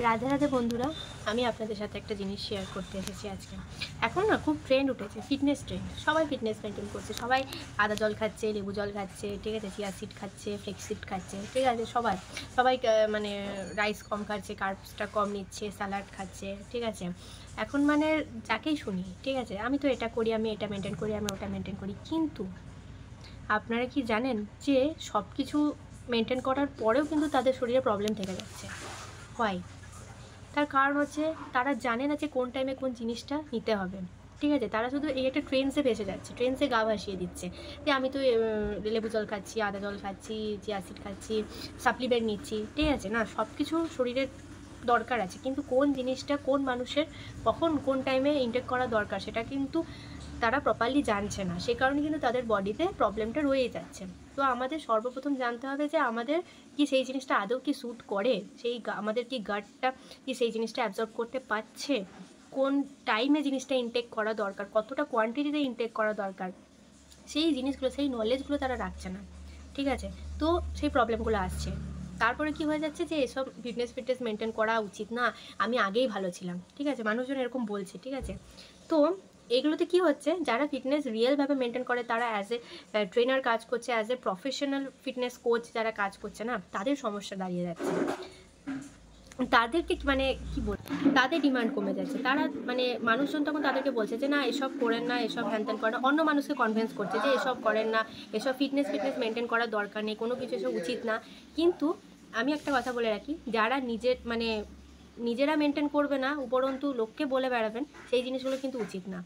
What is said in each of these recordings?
রাধে রাধে বন্ধুরা, আমি আপনাদের সাথে একটা জিনিস শেয়ার করতে এসেছি আজকে। এখন না খুব ট্রেন্ড উঠেছে, ফিটনেস ট্রেন্ড। সবাই ফিটনেস মেনটেন করছে, সবাই আদা জল খাচ্ছে, লেবু জল খাচ্ছে, ঠিক আছে, চিয়া সিড খাচ্ছে, ফ্লেক্স সিড খাচ্ছে, ঠিক আছে, সবাই সবাই মানে রাইস কম খাচ্ছে, কার্বসটা কম নিচ্ছে, স্যালাড খাচ্ছে, ঠিক আছে। এখন মানে যাকেই শুনি, ঠিক আছে, আমি তো এটা করি, আমি এটা মেনটেন করি, আমি ওটা মেনটেন করি, কিন্তু আপনারা কি জানেন যে সব কিছু মেনটেন করার পরেও কিন্তু তাদের শরীরে প্রবলেম থেকে যাচ্ছে? হয়, তার কারণ হচ্ছে তারা জানে না যে কোন টাইমে কোন জিনিসটা নিতে হবে, ঠিক আছে। তারা শুধু এই একটা ট্রেন্ডসে ভেসে যাচ্ছে, ট্রেন্ডসে গা ভাসিয়ে দিচ্ছে যে আমি তো লেবু জল খাচ্ছি, আদা জল খাচ্ছি, চিয়া সিড খাচ্ছি, সাপ্লিমেন্ট নিচ্ছি, ঠিক আছে। না, সব কিছু শরীরের দরকার আছে, কিন্তু কোন জিনিসটা কোন মানুষের কখন কোন টাইমে ইনটেক করা দরকার সেটা কিন্তু তারা প্রপারলি জানছে না। সেই কারণে কিন্তু তাদের বডিতে প্রবলেমটা রয়েই যাচ্ছে। তো আমাদের সর্বপ্রথম জানতে হবে যে আমাদের কি সেই জিনিসটা আদৌ কি স্যুট করে, সেই আমাদের কি গাটটা কি সেই জিনিসটা অ্যাবজর্ব করতে পারছে, কোন টাইমে জিনিসটা ইনটেক করা দরকার, কতটা কোয়ান্টিটিতে ইনটেক করা দরকার, সেই জিনিসগুলো, সেই নলেজগুলো তারা রাখছে না, ঠিক আছে। তো সেই প্রবলেমগুলো আসছে। তারপরে কি হয়ে যাচ্ছে যে এসব ফিটনেস মেনটেন করা উচিত না, আমি আগেই ভালো ছিলাম, ঠিক আছে, মানুষজন এরকম বলছে, ঠিক আছে। তো এগুলোতে কি হচ্ছে, যারা ফিটনেস রিয়েলভাবে মেনটেন করে, তারা অ্যাজ এ ট্রেনার কাজ করছে, as a professional fitness coach যারা কাজ করছে না, তাদের সমস্যা দাঁড়িয়ে যাচ্ছে। তাদেরকে মানে কি বল, তাদের ডিমান্ড কমে যাচ্ছে। তারা মানে মানুষজন তখন তাদেরকে বলছে যে না এসব করেন না, এসব হ্যান করেন না, অন্য মানুষকে কনভিন্স করছে যে এসব করেন না, এসব ফিটনেস মেনটেন করার দরকার নেই, কোনো কিছু এসব উচিত না। কিন্তু আমি একটা কথা বলে রাখি, যারা নিজেরা মেনটেন করবে না, উপরন্তু লোককে বলে বেড়াবেন, সেই জিনিসগুলো কিন্তু উচিত না।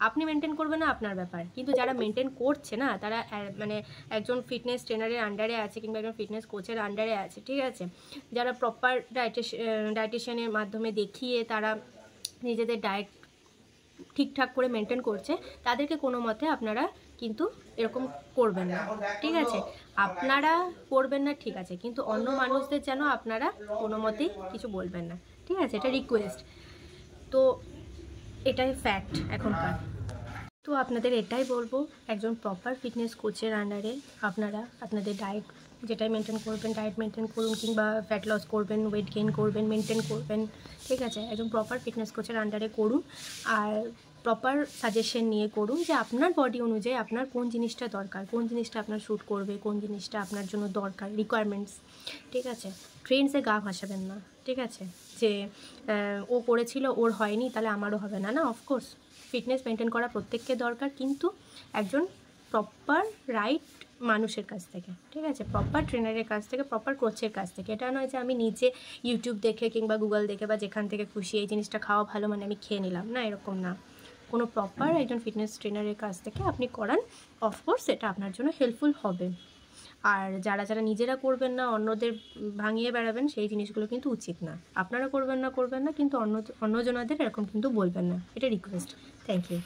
আপনি মেনটেন করবেন না, আপনার ব্যাপার, কিন্তু যারা মেনটেন করছে না, তারা মানে একজন ফিটনেস ট্রেনারের আন্ডারে আছে কিংবা একজন ফিটনেস কোচের আন্ডারে আছে, ঠিক আছে, যারা প্রপার ডায়েটিশিয়ানের মাধ্যমে দেখিয়ে তারা নিজেদের ডায়েট ঠিকঠাক করে মেনটেন করছে, তাদেরকে কোনো মতে আপনারা কিন্তু এরকম করবেন না, ঠিক আছে। আপনারা করবেন না, ঠিক আছে, কিন্তু অন্য মানুষদের যেন আপনারা কোনো মতেই কিছু বলবেন না, ঠিক আছে, এটা রিকোয়েস্ট। তো এটাই ফ্যাক্ট এখনকার। তো আপনাদের এটাই বলবো, একজন প্রপার ফিটনেস কোচের আন্ডারে আপনারা আপনাদের ডায়েট যেটাই মেনটেন করবেন, ডায়েট মেনটেন করুন, কিংবা ফ্যাট লস করবেন, ওয়েট গেইন করবেন, মেনটেন করবেন, ঠিক আছে, একজন প্রপার ফিটনেস কোচের আন্ডারে করুন। আর প্রপার সাজেশন নিয়ে করুন যে আপনার বডি অনুযায়ী আপনার কোন জিনিসটা দরকার, কোন জিনিসটা আপনার শ্যুট করবে, কোন জিনিসটা আপনার জন্য দরকার, রিকোয়ারমেন্টস, ঠিক আছে। ট্রেন্ডসে গা ভাসাবেন না, ঠিক আছে, যে ও করেছিল ওর হয়নি তাহলে আমারও হবে না। না, অফকোর্স ফিটনেস মেনটেন করা প্রত্যেককে দরকার, কিন্তু একজন প্রপার রাইট মানুষের কাছ থেকে, ঠিক আছে, প্রপার ট্রেনারের কাছ থেকে, প্রপার কোচের কাছ থেকে। এটা নয় যে আমি নিজে ইউটিউব দেখে কিংবা গুগল দেখে বা যেখান থেকে খুশি এই জিনিসটা খাওয়া ভালো মানে আমি খেয়ে নিলাম, না, এরকম না। কোনো প্রপার একজন ফিটনেস ট্রেনারের কাছ থেকে আপনি করান, অফকোর্স এটা আপনার জন্য হেল্পফুল হবে। আর যারা নিজেরা করবেন না, অন্যদের ভাঙিয়ে বেড়াবেন, সেই জিনিসগুলো কিন্তু উচিত না। আপনারা করবেন না, কিন্তু অন্যজনাদের এরকম কিন্তু বলবেন না, এটা রিকোয়েস্ট। Thank you.